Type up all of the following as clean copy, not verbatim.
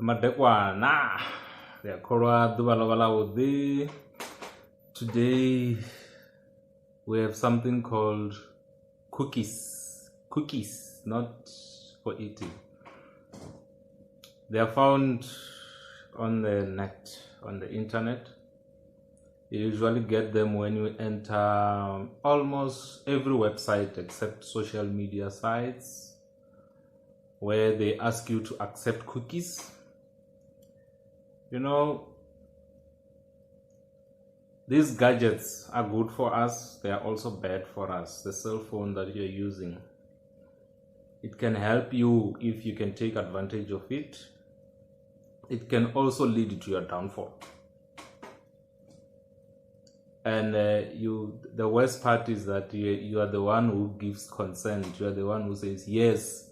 Madekwana, the Korwa Dubalawalawudi. Today we have something called cookies. Cookies, not for eating. They are found on the net, on the internet. You usually get them when you enter almost every website except social media sites, where they ask you to accept cookies. You know, these gadgets are good for us, they are also bad for us. The cell phone that you're using, it can help you if you can take advantage of it. It can also lead to your downfall. And the worst part is that you are the one who gives consent. You are the one who says, yes,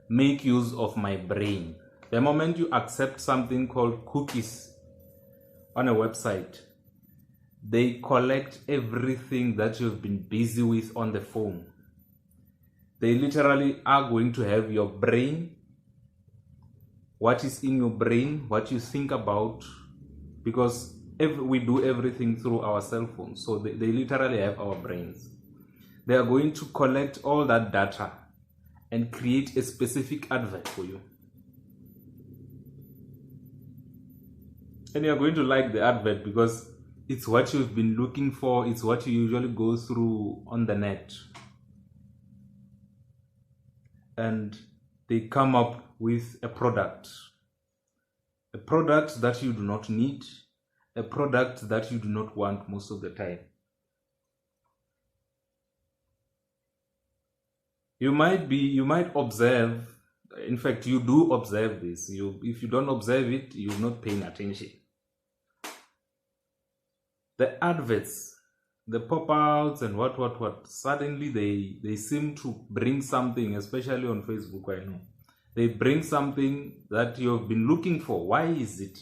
make use of my brain. The moment you accept something called cookies on a website, they collect everything that you've been busy with on the phone. They literally are going to have your brain, what is in your brain, what you think about, because we do everything through our cell phones. So they literally have our brains. They are going to collect all that data and create a specific advert for you. And you're going to like the advert because it's what you've been looking for. It's what you usually go through on the net. And they come up with a product that you do not need, a product that you do not want most of the time. You might observe, in fact, you do observe this. If you don't observe it, you're not paying attention. The adverts, the pop-outs and what, suddenly they seem to bring something, especially on Facebook, I know. They bring something that you've been looking for. Why is it?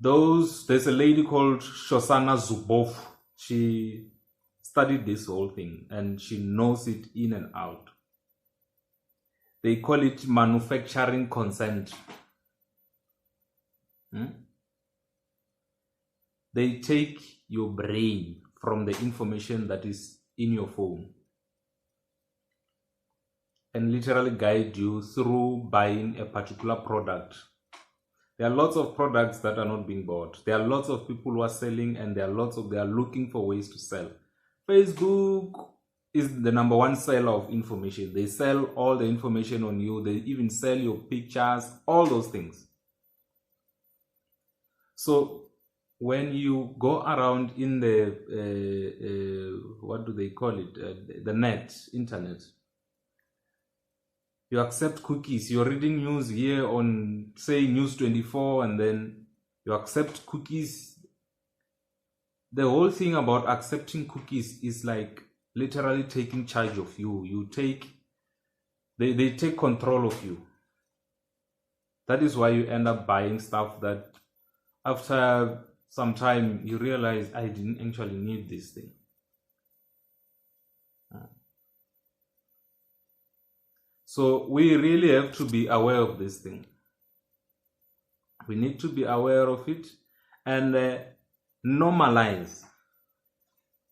There's a lady called Shoshana Zuboff. She studied this whole thing and she knows it in and out. They call it manufacturing consent. They take your brain from the information that is in your phone and literally guide you through buying a particular product. There are lots of products that are not being bought. There are lots of people who are selling, and they are looking for ways to sell. Facebook is the number one seller of information. They sell all the information on you. They even sell your pictures, all those things. So when you go around in the, what do they call it? The net, internet. You accept cookies. You're reading news here on, say, News 24, and then you accept cookies. The whole thing about accepting cookies is like literally taking charge of you. They take control of you. That is why you end up buying stuff that after some time you realize, I didn't actually need this thing. So we really have to be aware of this thing. We need to be aware of it and normalize.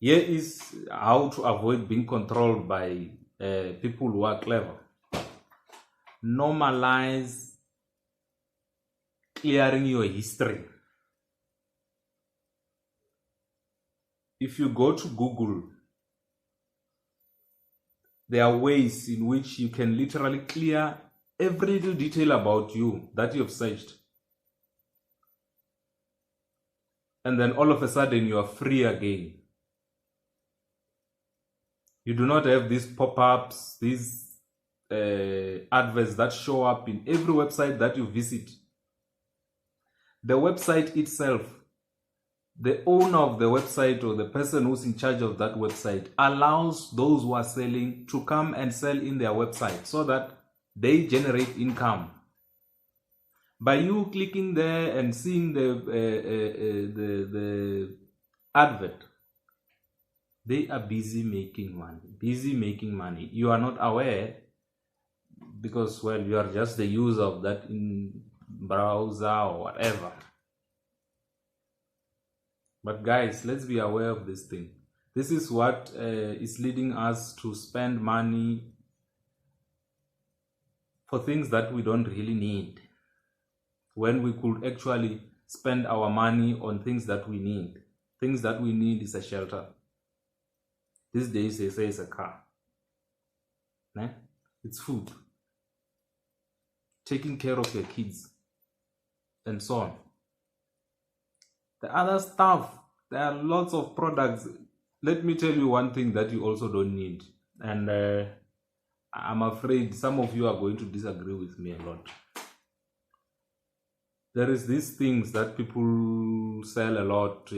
Here is how to avoid being controlled by people who are clever. Normalize clearing your history. If you go to Google, there are ways in which you can literally clear every little detail about you that you have searched. And then all of a sudden you are free again. You do not have these pop-ups, these adverts that show up in every website that you visit. The website itself, the owner of the website or the person who's in charge of that website allows those who are selling to come and sell in their website so that they generate income. By you clicking there and seeing the advert, they are busy making money. You are not aware because, well, you are just the user of that in browser or whatever. But guys, let's be aware of this thing. This is what is leading us to spend money for things that we don't really need, when we could actually spend our money on things that we need. Things that we need is a shelter. These days they say it's a car. It's food. Taking care of your kids. And so on. The other stuff, there are lots of products. Let me tell you one thing that you also don't need. And I'm afraid some of you are going to disagree with me a lot. There is these things that people sell a lot.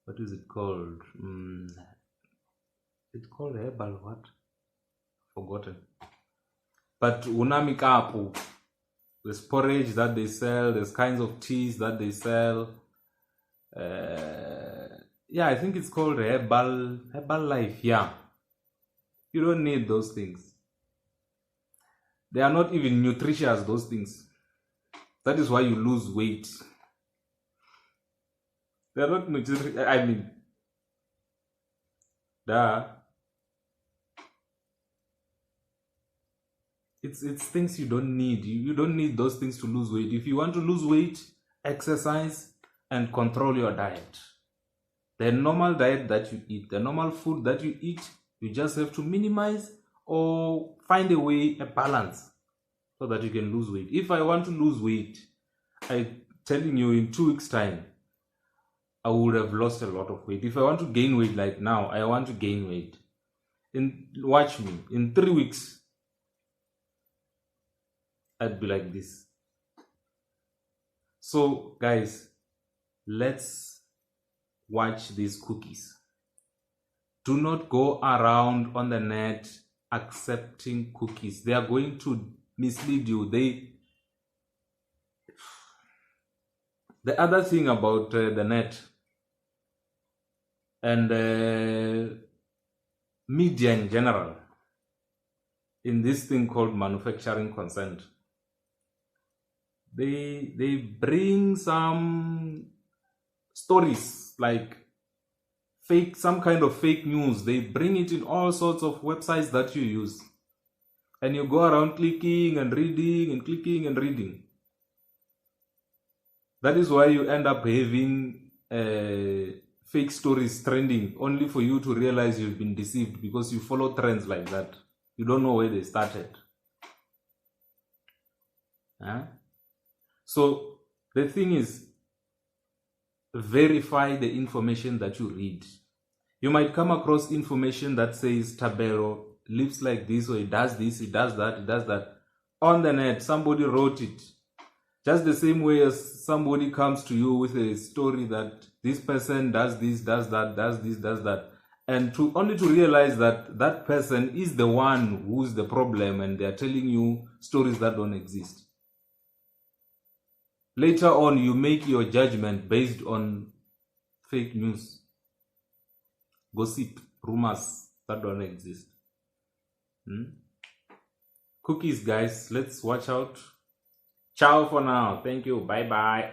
What is it called? It's called herbal what? Forgotten. But unami kapu. There's porridge that they sell. There's kinds of teas that they sell. Yeah, I think it's called herbal life. Yeah. You don't need those things. They are not even nutritious, those things. That is why you lose weight. They are not nutritious. I mean, it's things you don't need. You don't need those things to lose weight. If you want to lose weight, exercise and control your diet. The normal diet that you eat, the normal food that you eat, you just have to minimize or find a way, a balance, so that you can lose weight. If I want to lose weight, I'm telling you, in 2 weeks' time, I would have lost a lot of weight. If I want to gain weight like now, I want to gain weight. Watch me, in 3 weeks, I'd be like this. So, guys, let's watch these cookies. Do not go around on the net accepting cookies. They are going to mislead you. The other thing about the net and media in general, in this thing called manufacturing consent, they bring some stories like some kind of fake news. They bring it in all sorts of websites that you use, and you go around clicking and reading and clicking and reading. That is why you end up having fake stories trending, only for you to realize you've been deceived because you follow trends like that. You don't know where they started. So the thing is, verify the information that you read. You might come across information that says Tabero lives like this, or it does this, it does that, it does that. On the net, somebody wrote it. Just the same way as somebody comes to you with a story that this person does this, does that, does this, does that. And only to realize that that person is the one who's the problem, and they're telling you stories that don't exist. Later on, you make your judgment based on fake news, gossip, rumors that don't exist. Cookies, guys. Let's watch out. Ciao for now. Thank you. Bye-bye.